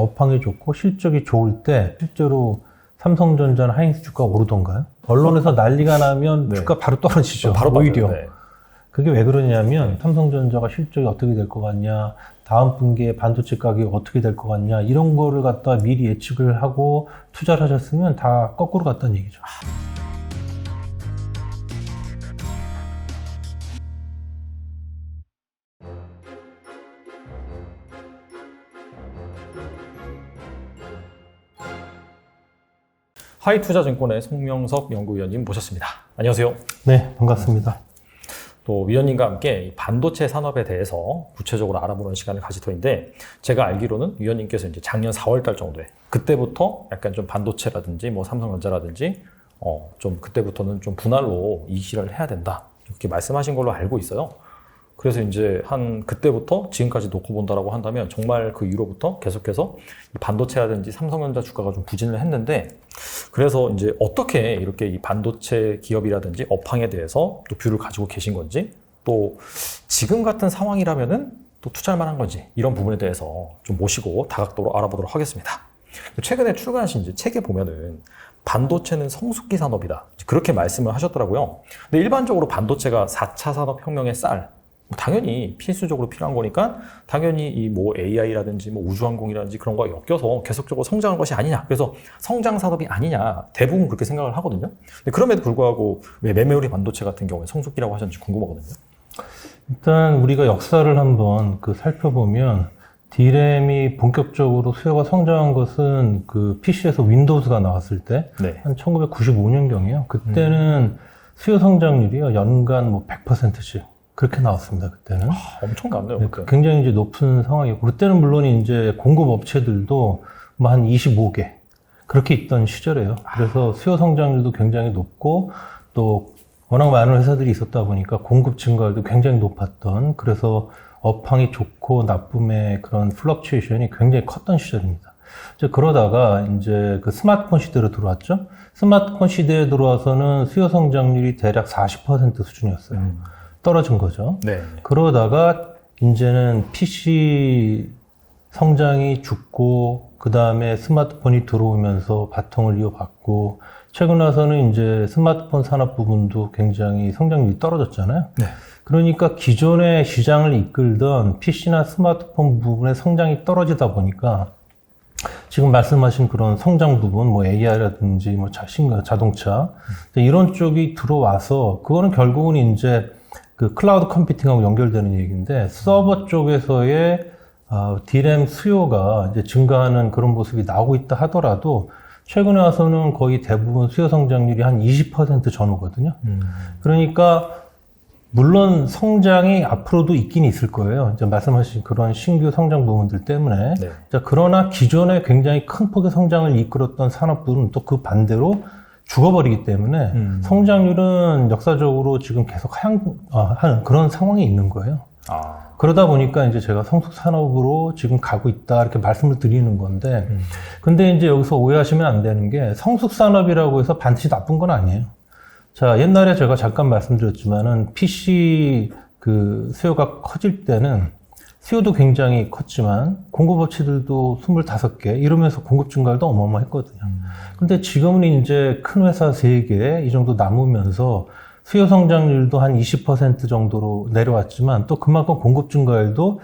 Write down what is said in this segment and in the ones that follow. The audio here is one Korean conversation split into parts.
업황이 좋고 실적이 좋을 때 실제로 삼성전자나 하이닉스 주가가 오르던가요? 언론에서 난리가 나면 네. 주가 바로 떨어지죠. 바로 오히려. 빠져요. 네. 그게 왜 그러냐면 삼성전자가 실적이 어떻게 될 것 같냐, 다음 분기에 반도체 가격이 어떻게 될 것 같냐, 이런 거를 갖다 미리 예측을 하고 투자를 하셨으면 다 거꾸로 갔다는 얘기죠. 하이투자증권의 송명석 연구위원님 모셨습니다. 안녕하세요. 네, 반갑습니다. 또 위원님과 함께 이 반도체 산업에 대해서 구체적으로 알아보는 시간을 가질 터인데, 제가 알기로는 위원님께서 이제 작년 4월달 정도에 그때부터 약간 좀 반도체라든지 뭐 삼성전자라든지 좀 그때부터는 좀 분할로 이식을 해야 된다, 이렇게 말씀하신 걸로 알고 있어요. 그래서 이제 한 그때부터 지금까지 놓고 본다라고 한다면 정말 그 이후로부터 계속해서 반도체라든지 삼성전자 주가가 좀 부진을 했는데, 그래서 이제 어떻게 이렇게 이 반도체 기업이라든지 업황에 대해서 또 뷰를 가지고 계신 건지, 또 지금 같은 상황이라면은 또 투자할 만한 건지, 이런 부분에 대해서 좀 모시고 다각도로 알아보도록 하겠습니다. 최근에 출간하신 이제 책에 보면은 반도체는 성숙기 산업이다, 그렇게 말씀을 하셨더라고요. 근데 일반적으로 반도체가 4차 산업혁명의 쌀, 당연히 필수적으로 필요한 거니까 당연히 이 뭐 AI라든지 뭐 우주항공이라든지 그런 거가 엮여서 계속적으로 성장한 것이 아니냐, 그래서 성장 산업이 아니냐, 대부분 그렇게 생각을 하거든요. 근데 그럼에도 불구하고 왜 메모리 반도체 같은 경우에 성숙기라고 하셨는지 궁금하거든요. 일단 우리가 역사를 한번 살펴보면 D램이 본격적으로 수요가 성장한 것은 그 PC에서 윈도우즈가 나왔을 때 한 1995년경이에요. 그때는 수요 성장률이요, 연간 뭐 100%씩 그렇게 나왔습니다. 그때는. 엄청나네요. 네, 굉장히 이제 높은 상황이었고, 그때는 물론 이제 공급 업체들도 뭐 한 25개 그렇게 있던 시절이에요. 그래서 수요 성장률도 굉장히 높고, 또 워낙 많은 회사들이 있었다 보니까 공급 증가율도 굉장히 높았던, 그래서 업황이 좋고 나쁨의 그런 플럭추에이션이 굉장히 컸던 시절입니다. 이제 그러다가 이제 그 스마트폰 시대로 들어왔죠. 스마트폰 시대에 들어와서는 수요 성장률이 대략 40% 수준이었어요. 떨어진 거죠. 네. 그러다가 이제는 PC 성장이 죽고, 그 다음에 스마트폰이 들어오면서 바통을 이어받고, 최근 와서는 이제 스마트폰 산업 부분도 굉장히 성장률이 떨어졌잖아요. 네. 그러니까 기존의 시장을 이끌던 PC나 스마트폰 부분의 성장이 떨어지다 보니까 지금 말씀하신 그런 성장 부분, 뭐 AI라든지 뭐 자동차 이런 쪽이 들어와서, 그거는 결국은 이제 그 클라우드 컴퓨팅하고 연결되는 얘기인데, 서버 쪽에서의 D램 수요가 이제 증가하는 그런 모습이 나오고 있다 하더라도 최근에 와서는 거의 대부분 수요 성장률이 한 20% 전후거든요. 그러니까 물론 성장이 앞으로도 있긴 있을 거예요. 이제 말씀하신 그런 신규 성장 부분들 때문에. 네. 자, 그러나 기존에 굉장히 큰 폭의 성장을 이끌었던 산업들은 또 그 반대로 죽어버리기 때문에 성장률은 역사적으로 지금 계속 하는 그런 상황이 있는 거예요. 그러다 보니까 이제 제가 성숙 산업으로 지금 가고 있다, 이렇게 말씀을 드리는 건데, 근데 이제 여기서 오해하시면 안 되는 게, 성숙 산업이라고 해서 반드시 나쁜 건 아니에요. 자, 옛날에 제가 잠깐 말씀드렸지만은 PC 그 수요가 커질 때는 수요도 굉장히 컸지만 공급업체들도 25개 이러면서 공급 증가율도 어마어마했거든요. 근데 지금은 이제 큰 회사 3개 이 정도 남으면서 수요 성장률도 한 20% 정도로 내려왔지만, 또 그만큼 공급 증가율도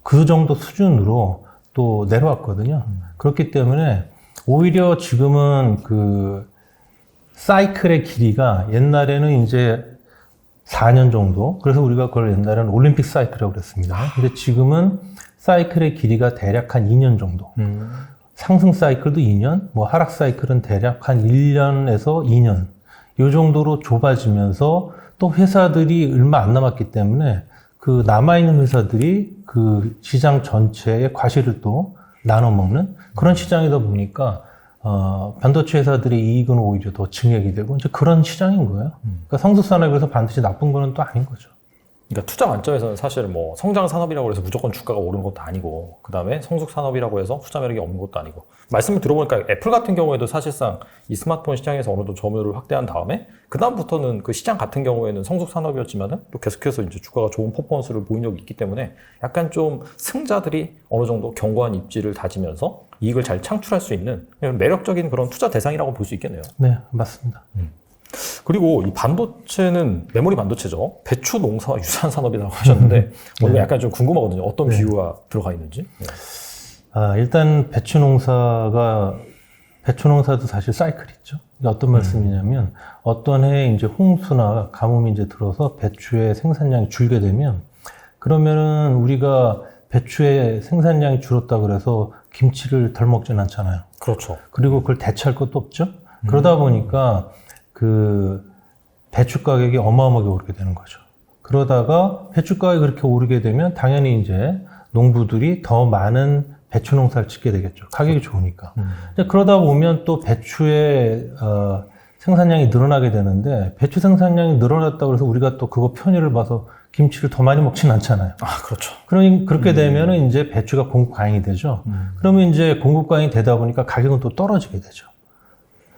그 정도 수준으로 또 내려왔거든요. 그렇기 때문에 오히려 지금은 그 사이클의 길이가 옛날에는 이제 4년 정도, 그래서 우리가 그걸 옛날에는 올림픽 사이클이라고 그랬습니다. 근데 지금은 사이클의 길이가 대략 한 2년 정도. 상승 사이클도 2년, 뭐 하락 사이클은 대략 한 1년에서 2년. 이 정도로 좁아지면서, 또 회사들이 얼마 안 남았기 때문에 그 남아있는 회사들이 그 시장 전체의 과실을 또 나눠 먹는 그런 시장이다 보니까 반도체 회사들의 이익은 오히려 더 증액이 되고 이제 그런 시장인 거예요. 그러니까 성숙 산업에서 반드시 나쁜 거는 또 아닌 거죠. 그러니까 투자 관점에서는 사실 뭐 성장 산업이라고 해서 무조건 주가가 오르는 것도 아니고, 그 다음에 성숙 산업이라고 해서 투자 매력이 없는 것도 아니고, 말씀을 들어보니까 애플 같은 경우에도 사실상 이 스마트폰 시장에서 어느 정도 점유율을 확대한 다음에 그 다음부터는 그 시장 같은 경우에는 성숙 산업이었지만은 또 계속해서 이제 주가가 좋은 퍼포먼스를 보인 적이 있기 때문에 약간 좀 승자들이 어느 정도 견고한 입지를 다지면서 이익을 잘 창출할 수 있는 매력적인 그런 투자 대상이라고 볼 수 있겠네요. 네, 맞습니다. 그리고 이 반도체는 메모리 반도체죠. 배추 농사와 유사한 산업이라고 하셨는데 오늘 네. 약간 좀 궁금하거든요. 어떤 네. 비유가 들어가 있는지. 네. 일단 배추 농사도 사실 사이클이 있죠. 이게 어떤 말씀이냐면 어떤 해에 이제 홍수나 가뭄이 이제 들어서 배추의 생산량이 줄게 되면 그러면은 우리가 배추의 생산량이 줄었다 그래서 김치를 덜 먹진 않잖아요. 그렇죠. 그리고 그걸 대체할 것도 없죠. 그러다 보니까 그 배추 가격이 어마어마하게 오르게 되는 거죠. 그러다가 배추 가격이 그렇게 오르게 되면 당연히 이제 농부들이 더 많은 배추 농사를 짓게 되겠죠. 가격이 좋으니까. 이제 그러다 보면 또 배추의 생산량이 늘어나게 되는데 배추 생산량이 늘어났다고 해서 우리가 또 그거 편의를 봐서 김치를 더 많이 먹진 않잖아요. 그렇죠. 그렇게 되면은 이제 배추가 공급 과잉이 되죠. 그러면 이제 공급 과잉이 되다 보니까 가격은 또 떨어지게 되죠.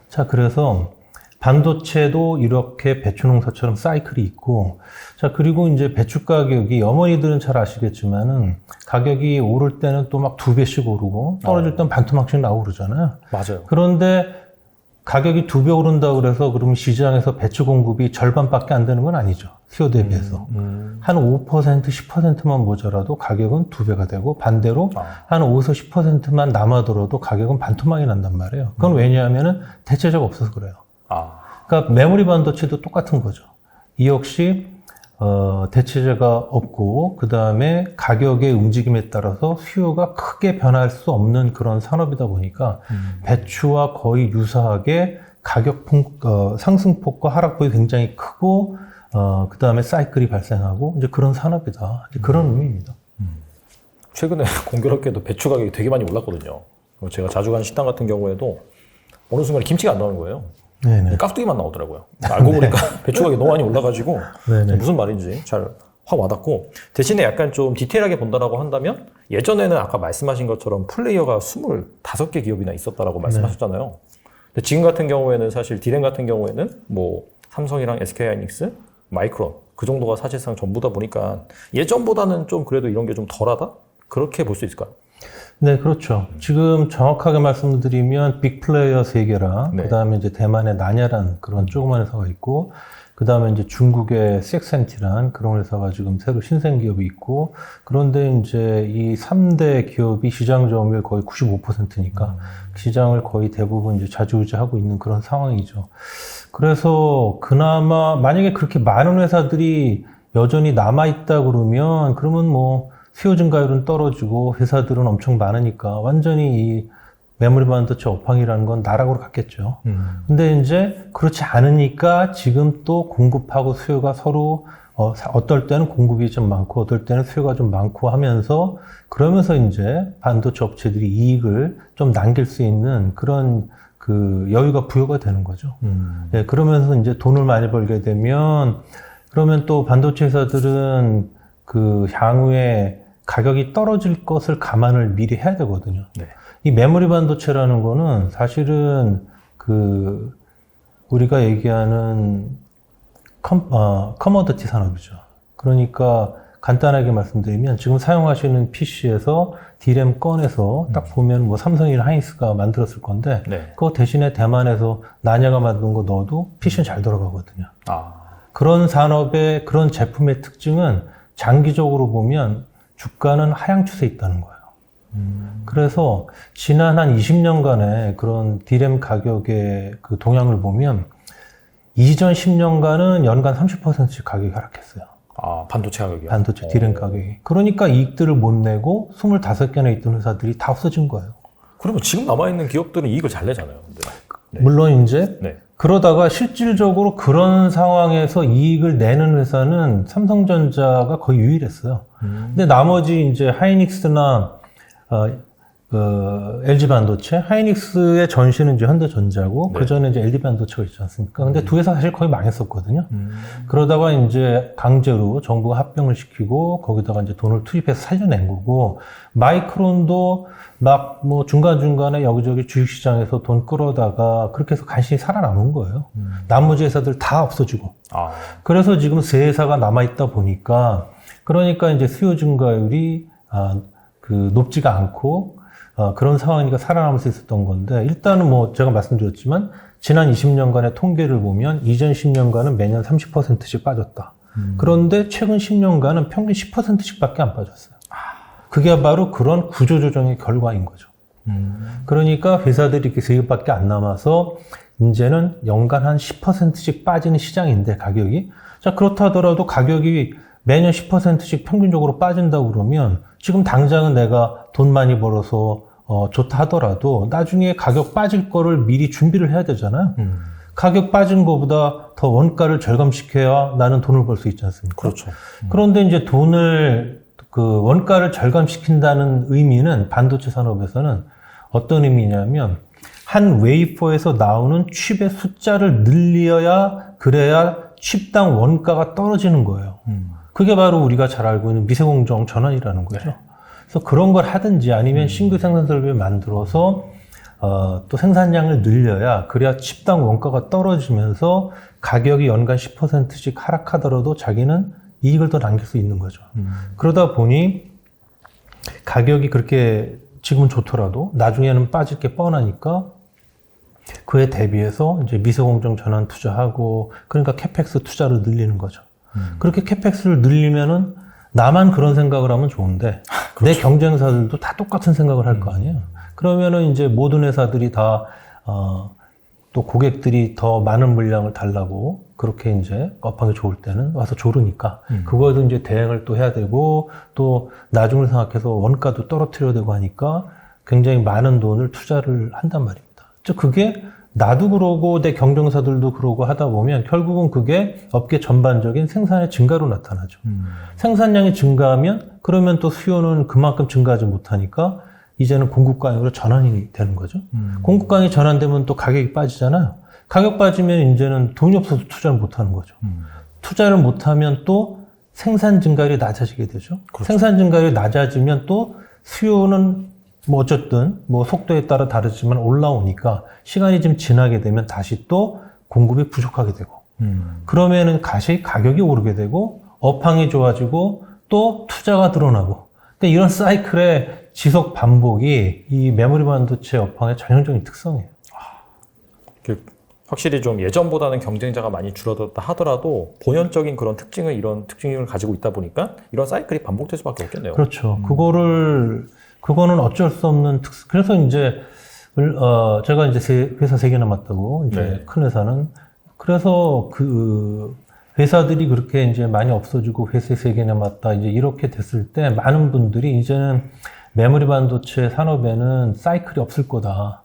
자, 그래서 반도체도 이렇게 배추 농사처럼 사이클이 있고, 자, 그리고 이제 배추 가격이 어머니들은 잘 아시겠지만은 가격이 오를 때는 또 막 2배씩 오르고 떨어질 때는 반토막씩 나오고 그러잖아요. 맞아요. 그런데 가격이 2배 오른다 그래서 그러면 시장에서 배추 공급이 절반밖에 안 되는 건 아니죠. 수요 대비해서. 한 5%, 10%만 모자라도 가격은 2배가 되고 반대로 한 5에서 10%만 남아들어도 가격은 반토막이 난단 말이에요. 그건 왜냐하면은 대체자가 없어서 그래요. 그러니까 메모리 반도체도 똑같은 거죠. 이 역시 대체재가 없고 그 다음에 가격의 움직임에 따라서 수요가 크게 변할 수 없는 그런 산업이다 보니까 배추와 거의 유사하게 가격 상승폭과 하락폭이 굉장히 크고 그 다음에 사이클이 발생하고 이제 그런 산업이다. 이제 그런 의미입니다. 최근에 공교롭게도 배추 가격이 되게 많이 올랐거든요. 제가 자주 가는 식당 같은 경우에도 어느 순간에 김치가 안 나오는 거예요. 네네. 깍두기만 나오더라고요. 알고 보니까 배추 가격이 너무 많이 올라가지고 네네. 무슨 말인지 잘 확 와닿고, 대신에 약간 좀 디테일하게 본다라고 한다면 예전에는 아까 말씀하신 것처럼 플레이어가 25개 기업이나 있었다라고 말씀하셨잖아요. 근데 지금 같은 경우에는 사실 디램 같은 경우에는 뭐 삼성이랑 SK하이닉스, 마이크론 그 정도가 사실상 전부다 보니까 예전보다는 좀 그래도 이런 게 좀 덜하다? 그렇게 볼 수 있을까요? 네, 그렇죠. 지금 정확하게 말씀드리면 빅플레이어 3개랑 네. 그다음에 이제 대만의 나냐란 그런 조그만 회사가 있고 그다음에 이제 중국의 CXNT란 그런 회사가 지금 새로 신생 기업이 있고, 그런데 이제 이 3대 기업이 시장 점유율 거의 95%니까 시장을 거의 대부분 이제 좌지우지하고 있는 그런 상황이죠. 그래서 그나마 만약에 그렇게 많은 회사들이 여전히 남아있다 그러면 뭐 수요 증가율은 떨어지고 회사들은 엄청 많으니까 완전히 이 메모리 반도체 업황이라는 건 나락으로 갔겠죠. 근데 이제 그렇지 않으니까 지금 또 공급하고 수요가 서로 어떨 때는 공급이 좀 많고 어떨 때는 수요가 좀 많고 하면서 그러면서 이제 반도체 업체들이 이익을 좀 남길 수 있는 그런 그 여유가 부여가 되는 거죠. 네, 그러면서 이제 돈을 많이 벌게 되면 그러면 또 반도체 회사들은 그 향후에 가격이 떨어질 것을 감안을 미리 해야 되거든요. 네. 이 메모리 반도체라는 거는 사실은 그 우리가 얘기하는 커머디티 산업이죠. 그러니까 간단하게 말씀드리면 지금 사용하시는 PC에서 D램 꺼내서 딱 보면 뭐 삼성이나 하이닉스가 만들었을 건데 네. 그거 대신에 대만에서 나냐가 만든 거 넣어도 PC는 잘 돌아가거든요. 아, 그런 산업의 그런 제품의 특징은 장기적으로 보면 주가는 하향 추세에 있다는 거예요. 그래서 지난 한 20년간의 그런 D램 가격의 그 동향을 보면 이전 10년간은 연간 30%씩 가격이 하락했어요. 아, 반도체 가격이요? 반도체 D램 가격이. 그러니까 이익들을 못 내고 25개나 있던 회사들이 다 없어진 거예요. 그러면 지금 남아있는 기업들은 이익을 잘 내잖아요. 근데. 네. 물론 이제 네. 그러다가 실질적으로 그런 상황에서 이익을 내는 회사는 삼성전자가 거의 유일했어요. 근데 나머지 이제 하이닉스나 LG 반도체, 하이닉스의 전신은 이제 현대전자고, 네. 그 전에 이제 LG 반도체가 있지 않습니까? 근데 두 회사 사실 거의 망했었거든요. 그러다가 이제 강제로 정부가 합병을 시키고, 거기다가 이제 돈을 투입해서 살려낸 거고, 마이크론도 막 뭐 중간중간에 여기저기 주식시장에서 돈 끌어다가 그렇게 해서 간신히 살아남은 거예요. 나머지 회사들 다 없어지고. 아, 그래서 지금 세 회사가 남아있다 보니까, 그러니까 이제 수요 증가율이, 높지가 않고, 그런 상황이니까 살아남을 수 있었던 건데, 일단은 뭐 제가 말씀드렸지만, 지난 20년간의 통계를 보면, 이전 10년간은 매년 30%씩 빠졌다. 그런데 최근 10년간은 평균 10%씩 밖에 안 빠졌어요. 그게 바로 그런 구조조정의 결과인 거죠. 그러니까 회사들이 이렇게 세 개밖에 안 남아서, 이제는 연간 한 10%씩 빠지는 시장인데, 가격이. 자, 그렇다 하더라도 가격이 매년 10%씩 평균적으로 빠진다고 그러면, 지금 당장은 내가 돈 많이 벌어서 좋다 하더라도 나중에 가격 빠질 거를 미리 준비를 해야 되잖아요. 가격 빠진 거보다 더 원가를 절감시켜야 나는 돈을 벌 수 있지 않습니까? 그렇죠. 그런데 이제 원가를 절감시킨다는 의미는 반도체 산업에서는 어떤 의미냐면 한 웨이퍼에서 나오는 칩의 숫자를 늘려야 그래야 칩당 원가가 떨어지는 거예요. 그게 바로 우리가 잘 알고 있는 미세공정 전환이라는 거죠. 네. 그래서 그런 걸 하든지 아니면 신규 생산 설비를 만들어서 또 생산량을 늘려야 그래야 칩당 원가가 떨어지면서 가격이 연간 10%씩 하락하더라도 자기는 이익을 더 남길 수 있는 거죠. 그러다 보니 가격이 그렇게 지금은 좋더라도 나중에는 빠질 게 뻔하니까 그에 대비해서 이제 미세공정 전환 투자하고 그러니까 캐펙스 투자를 늘리는 거죠. 그렇게 캐펙스를 늘리면은 나만 그런 생각을 하면 좋은데 내 경쟁사들도 다 똑같은 생각을 할 거 아니에요. 그러면은 이제 모든 회사들이 다 또 고객들이 더 많은 물량을 달라고 그렇게 이제 업황이 좋을 때는 와서 조르니까 그거에도 이제 대응을 또 해야 되고 또 나중을 생각해서 원가도 떨어뜨려야 되고 하니까 굉장히 많은 돈을 투자를 한단 말입니다. 즉 그게 나도 그러고 내 경쟁사들도 그러고 하다 보면 결국은 그게 업계 전반적인 생산의 증가로 나타나죠. 생산량이 증가하면 그러면 또 수요는 그만큼 증가하지 못하니까 이제는 공급 강으로 전환이 되는 거죠. 공급 강이 전환되면 또 가격이 빠지잖아요. 가격 빠지면 이제는 돈이 없어서 투자를 못 하는 거죠. 투자를 못 하면 또 생산 증가율이 낮아지게 되죠. 그렇죠. 생산 증가율이 낮아지면 또 수요는 뭐 어쨌든 뭐 속도에 따라 다르지만 올라오니까 시간이 좀 지나게 되면 다시 또 공급이 부족하게 되고 그러면은 다시 가격이 오르게 되고 업황이 좋아지고 또 투자가 늘어나고 그러니까 이런 사이클의 지속 반복이 이 메모리 반도체 업황의 전형적인 특성이에요. 확실히 좀 예전보다는 경쟁자가 많이 줄어들었다 하더라도 본연적인 그런 특징을 이런 특징을 가지고 있다 보니까 이런 사이클이 반복될 수밖에 없겠네요. 그렇죠. 그거는 어쩔 수 없는 특성. 그래서 이제 제가 이제 회사 3개 남았다고 이제 네. 큰 회사는 그래서 그 회사들이 그렇게 이제 많이 없어지고 회사 3개 남았다 이제 이렇게 됐을 때 많은 분들이 이제는 메모리 반도체 산업에는 사이클이 없을 거다.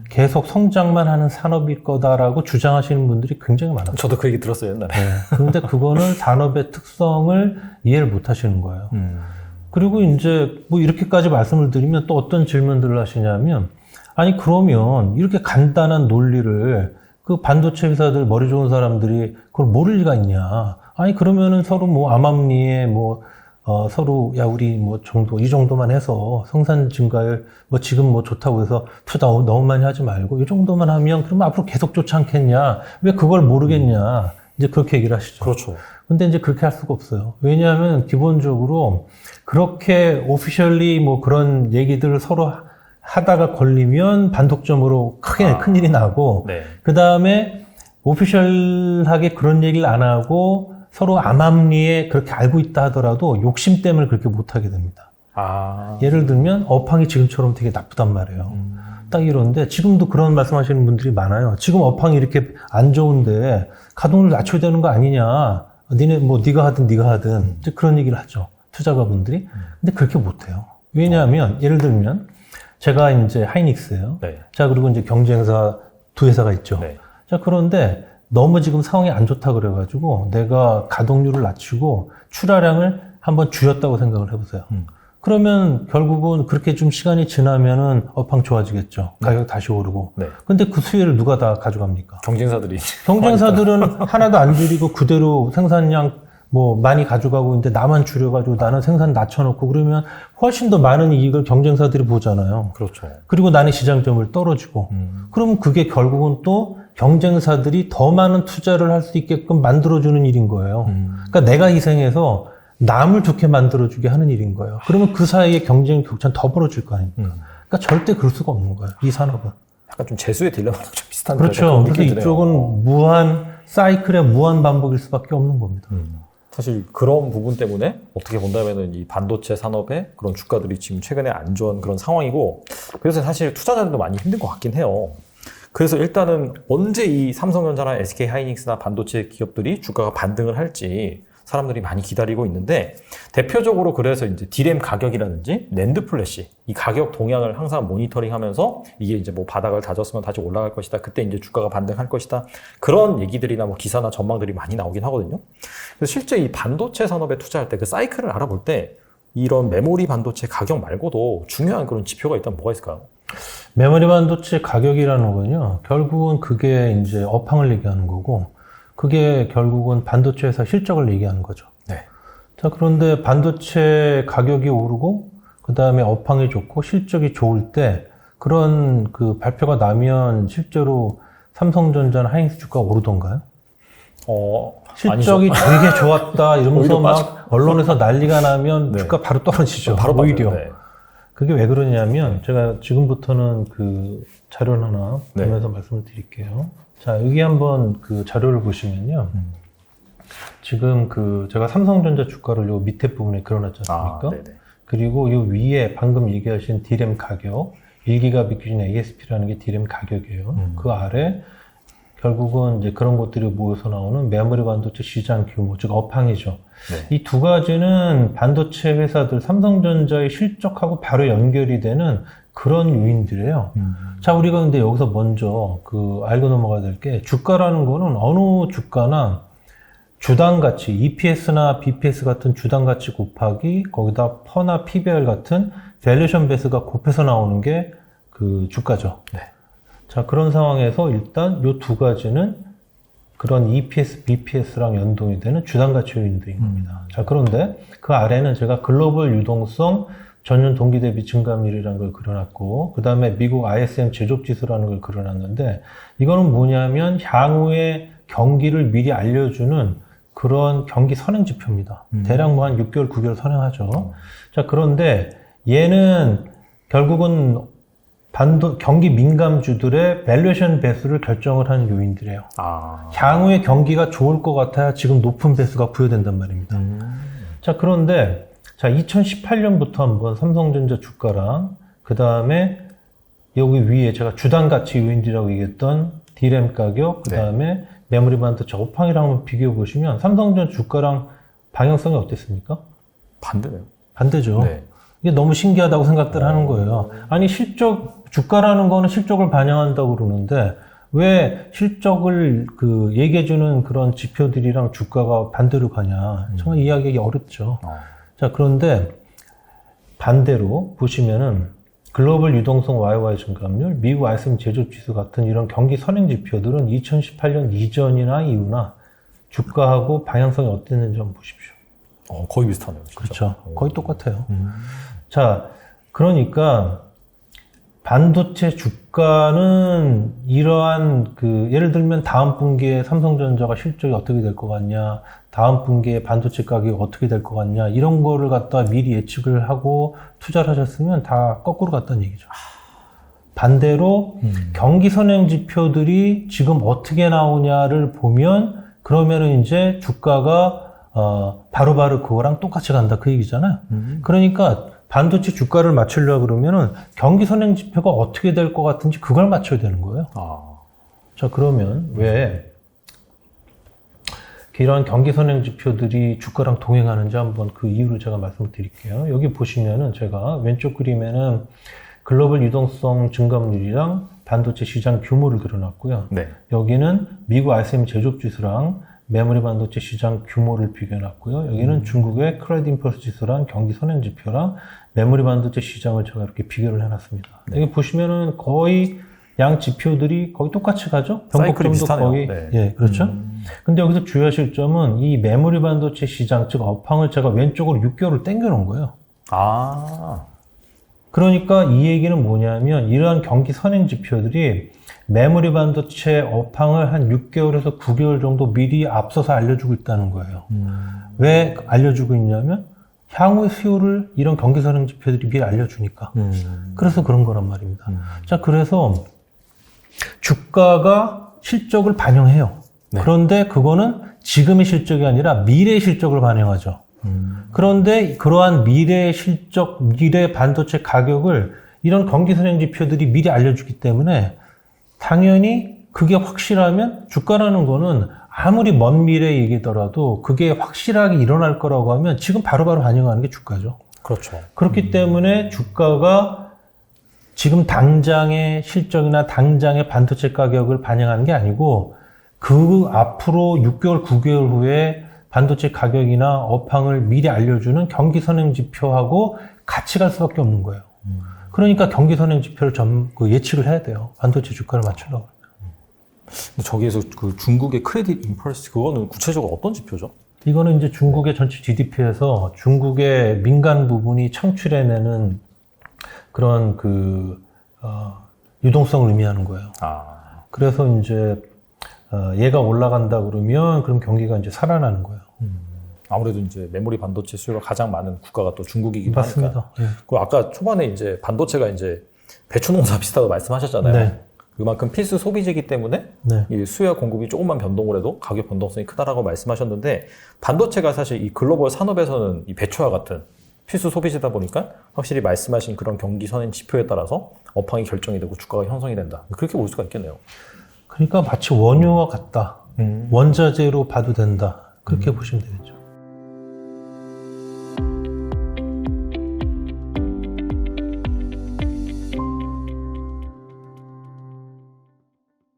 계속 성장만 하는 산업일 거다라고 주장하시는 분들이 굉장히 많아요. 저도 그 얘기 들었어요, 옛날에. 네. 그런데 그거는 산업의 특성을 이해를 못 하시는 거예요. 그리고 이제 뭐 이렇게까지 말씀을 드리면 또 어떤 질문들을 하시냐면 아니 그러면 이렇게 간단한 논리를 그 반도체 회사들 머리 좋은 사람들이 그걸 모를 리가 있냐. 아니 그러면은 서로 뭐 암암리에 뭐 서로 야 우리 뭐 정도 이 정도만 해서 생산 증가율 뭐 지금 뭐 좋다고 해서 투자 너무 많이 하지 말고 이 정도만 하면 그러면 앞으로 계속 좋지 않겠냐 왜 그걸 모르겠냐 이제 그렇게 얘기를 하시죠. 그렇죠. 근데 이제 그렇게 할 수가 없어요. 왜냐하면 기본적으로 그렇게 오피셜리 뭐 그런 얘기들을 서로 하다가 걸리면 반독점으로 크게 큰일이 나고 네. 그 다음에 오피셜하게 그런 얘기를 안 하고 서로 암암리에 그렇게 알고 있다 하더라도 욕심 때문에 그렇게 못하게 됩니다. 예를 들면 업황이 지금처럼 되게 나쁘단 말이에요. 딱 이런데 지금도 그런 말씀하시는 분들이 많아요. 지금 업황이 이렇게 안 좋은데 가동률 낮춰야 되는 거 아니냐. 니네 뭐 네가 하든 네가 하든 이제 그런 얘기를 하죠. 투자가분들이. 근데 그렇게 못해요. 왜냐하면 예를 들면 제가 이제 하이닉스예요. 네. 자 그리고 이제 경쟁사 두 회사가 있죠. 네. 자 그런데 너무 지금 상황이 안 좋다 그래가지고 내가 가동률을 낮추고 출하량을 한번 줄였다고 생각을 해보세요. 그러면 결국은 그렇게 좀 시간이 지나면은 업황 좋아지겠죠. 가격 다시 오르고. 네. 근데 그 수혜를 누가 다 가져갑니까? 경쟁사들이. 경쟁사들은 하나도 안 줄이고 그대로 생산량 뭐 많이 가져가고 있는데 나만 줄여가지고 나는 생산 낮춰놓고 그러면 훨씬 더 많은 이익을 경쟁사들이 보잖아요. 그렇죠. 그리고 나는 시장점을 떨어지고. 그러면 그게 결국은 또 경쟁사들이 더 많은 투자를 할 수 있게끔 만들어주는 일인 거예요. 그러니까 내가 희생해서 남을 좋게 만들어주게 하는 일인 거예요. 그러면 그 사이에 경쟁 격차는 더 벌어질 거 아닙니까? 그러니까 절대 그럴 수가 없는 거예요. 이 산업은. 약간 좀 재수의 딜레마랑 좀 비슷한 그렇죠. 그래서 느낌이 드네요. 이쪽은 무한 사이클의 무한 반복일 수밖에 없는 겁니다. 사실 그런 부분 때문에 어떻게 본다면은 이 반도체 산업의 그런 주가들이 지금 최근에 안 좋은 그런 상황이고, 그래서 사실 투자자들도 많이 힘든 것 같긴 해요. 그래서 일단은 언제 이 삼성전자나 SK하이닉스나 반도체 기업들이 주가가 반등을 할지 사람들이 많이 기다리고 있는데, 대표적으로 그래서 이제 디램 가격이라든지 낸드 플래시 이 가격 동향을 항상 모니터링하면서 이게 이제 뭐 바닥을 다졌으면 다시 올라갈 것이다, 그때 이제 주가가 반등할 것이다, 그런 얘기들이나 뭐 기사나 전망들이 많이 나오긴 하거든요. 그래서 실제 이 반도체 산업에 투자할 때 그 사이클을 알아볼 때 이런 메모리 반도체 가격 말고도 중요한 그런 지표가 일단 뭐가 있을까요? 메모리 반도체 가격이라는 건요, 결국은 그게 이제 업황을 얘기하는 거고, 그게 결국은 반도체 회사 실적을 얘기하는 거죠. 네. 자, 그런데 반도체 가격이 오르고, 그 다음에 업황이 좋고, 실적이 좋을 때, 그런 그 발표가 나면 실제로 삼성전자나 하이닉스 주가가 오르던가요? 실적이 아니죠. 되게 좋았다 이러면서 오히려 막 언론에서 난리가 나면 네. 주가 바로 떨어지죠. 바로 오히려. 빠져요. 네. 그게 왜 그러냐면 제가 지금부터는 그 자료를 하나 네. 보면서 말씀을 드릴게요. 자, 여기 한번 그 자료를 보시면요. 지금 그 제가 삼성전자 주가를 요 밑에 부분에 그려놨지 않습니까? 네네. 그리고 요 위에 방금 얘기하신 디램 가격, 1기가빗 기준 ASP라는 게 디램 가격이에요. 그 아래 결국은 이제 그런 것들이 모여서 나오는 메모리 반도체 시장 규모, 즉 업황이죠. 네. 이 두 가지는 반도체 회사들, 삼성전자의 실적하고 바로 연결이 되는 그런 요인들이에요. 자, 우리가 근데 여기서 먼저 그 알고 넘어가야 될 게, 주가라는 거는 어느 주가나 주당 가치, EPS나 BPS 같은 주당 가치 곱하기 거기다 퍼나 PBR 같은 밸류에이션 베이스가 곱해서 나오는 게 그 주가죠. 네. 자, 그런 상황에서 일단 요 두 가지는 그런 EPS, BPS랑 연동이 되는 주당 가치 요인들인 겁니다. 자, 그런데 그 아래는 제가 글로벌 유동성 전년 동기 대비 증감률이라는 걸 그려놨고, 그 다음에 미국 ISM 제조업지수라는 걸 그려놨는데, 이거는 뭐냐면 향후의 경기를 미리 알려주는 그런 경기 선행 지표입니다. 대략 뭐 한 6개월, 9개월 선행하죠. 자, 그런데 얘는 결국은 경기 민감주들의 밸류에이션 배수를 결정을 하는 요인들이에요. 향후의 경기가 좋을 것 같아야 지금 높은 배수가 부여된단 말입니다. 자, 그런데 자, 2018년부터 한번 삼성전자 주가랑 그 다음에 여기 위에 제가 주당 가치 요인들이라고 얘기했던 디램 가격, 그 다음에 메모리 반도체 업황이랑 한번 비교해 보시면 삼성전자 주가랑 방향성이 어땠습니까? 반대네요. 반대죠. 네. 이게 너무 신기하다고 생각들 하는 거예요. 아니, 주가라는 거는 실적을 반영한다고 그러는데, 왜 실적을 그 얘기해주는 그런 지표들이랑 주가가 반대로 가냐. 정말 이해하기 어렵죠. 자, 그런데 반대로 보시면은 글로벌 유동성 YY 증감률, 미국 ISM 제조지수 같은 이런 경기 선행 지표들은 2018년 이전이나 이후나 주가하고 방향성이 어땠는지 한번 보십시오. 거의 비슷하네요. 진짜. 그렇죠. 거의 똑같아요. 자, 그러니까 반도체 주가는 이러한 그 예를 들면 다음 분기에 삼성전자가 실적이 어떻게 될 것 같냐, 다음 분기에 반도체 가격이 어떻게 될 것 같냐, 이런 거를 갖다 미리 예측을 하고 투자를 하셨으면 다 거꾸로 갔다는 얘기죠. 반대로 경기 선행 지표들이 지금 어떻게 나오냐를 보면, 그러면은 이제 주가가 바로바로 그거랑 똑같이 간다, 그 얘기잖아요. 그러니까 반도체 주가를 맞추려고 그러면은 경기 선행 지표가 어떻게 될 것 같은지 그걸 맞춰야 되는 거예요. 자, 그러면 왜 이러한 경기 선행 지표들이 주가랑 동행하는지 한번 그 이유를 제가 말씀을 드릴게요. 여기 보시면은 제가 왼쪽 그림에는 글로벌 유동성 증감률이랑 반도체 시장 규모를 그려놨고요. 네. 여기는 미국 ISM 제조업지수랑 메모리 반도체 시장 규모를 비교해놨고요. 여기는 중국의 크레딧 임펄스 지수랑 경기 선행 지표랑 메모리 반도체 시장을 제가 이렇게 비교를 해놨습니다. 여기 보시면은 거의 양 지표들이 거의 똑같이 가죠? 사이클이 변곡점도 비슷하네요. 거의 네. 예, 그렇죠. 근데 여기서 주의하실 점은 이 메모리 반도체 시장, 즉 업황을 제가 왼쪽으로 6개월을 당겨 놓은 거예요. 아, 그러니까 이 얘기는 뭐냐면 이러한 경기 선행 지표들이 메모리 반도체 업황을 한 6개월에서 9개월 정도 미리 앞서서 알려주고 있다는 거예요. 왜 알려주고 있냐면 향후의 수요를 이런 경기 선행 지표들이 미리 알려주니까. 그래서 그런 거란 말입니다. 자, 그래서 주가가 실적을 반영해요. 네. 그런데 그거는 지금의 실적이 아니라 미래의 실적을 반영하죠. 그런데 그러한 미래의 실적, 미래 반도체 가격을 이런 경기 선행 지표들이 미리 알려주기 때문에 당연히 그게 확실하면 주가라는 거는 아무리 먼 미래 얘기더라도 그게 확실하게 일어날 거라고 하면 지금 바로바로 반영하는 게 주가죠. 그렇죠. 그렇기 때문에 주가가 지금 당장의 실적이나 당장의 반도체 가격을 반영하는 게 아니고 그 앞으로 6개월, 9개월 후에 반도체 가격이나 업황을 미리 알려주는 경기 선행 지표하고 같이 갈 수밖에 없는 거예요. 그러니까 경기 선행 지표를 예측을 해야 돼요. 반도체 주가를 맞추려고. 근데 저기에서 그 중국의 크레딧 임펄스 그거는 구체적으로 어떤 지표죠? 이거는 이제 중국의 전체 GDP에서 중국의 민간 부분이 창출해내는 그런 유동성을 의미하는 거예요. 아, 그래서 이제 얘가 올라간다 그러면 그럼 경기가 이제 살아나는 거예요. 아무래도 이제 메모리 반도체 수요가 가장 많은 국가가 또 중국이기도 하니까. 맞습니다. 예. 그 아까 초반에 이제 반도체가 이제 배추 농사 비슷하다고 말씀하셨잖아요. 네. 그만큼 필수 소비재이기 때문에 네. 이 수요와 공급이 조금만 변동을 해도 가격 변동성이 크다라고 말씀하셨는데 반도체가 사실 이 글로벌 산업에서는 이 배추와 같은 필수 소비재다 보니까 확실히 말씀하신 그런 경기 선행 지표에 따라서 업황이 결정이 되고 주가가 형성이 된다. 그렇게 볼 수가 있겠네요. 그러니까 마치 원유와 같다. 원자재로 봐도 된다. 그렇게 보시면 되겠죠.